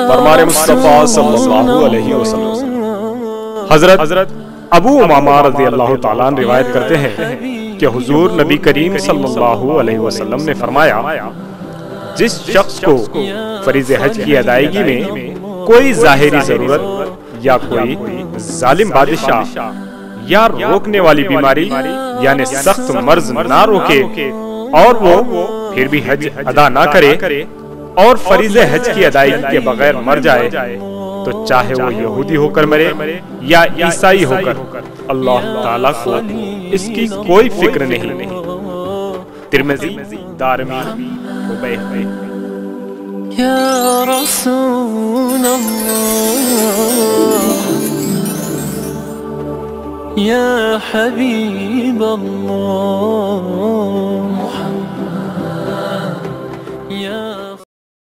دربار مصطفیٰ صلی اللہ علیہ وسلم۔ حضرت ابو امامہ رضی اللہ تعالیٰ عنہ روایت کرتے ہیں کہ حضور نبی کریم صلی اللہ علیہ وسلم نے فرمایا، جس شخص کو فریض حج کی ادائیگی میں کوئی ظاہری ضرورت یا کوئی ظالم بادشاہ یا روکنے والی بیماری یعنی سخت مرض نہ روکے اور وہ پھر بھی حج ادا نہ کرے اور فریض حج کی ادائیگی کے بغیر مر جائے تو چاہے وہ یہودی ہو کر مرے یا عیسائی ہو کر، اللہ تعالیٰ کو اس کی کوئی فکر نہیں۔ ترمذی، دارمی، وبیہقی۔ یا رسول اللہ، یا حبیب اللہ، محمد، یا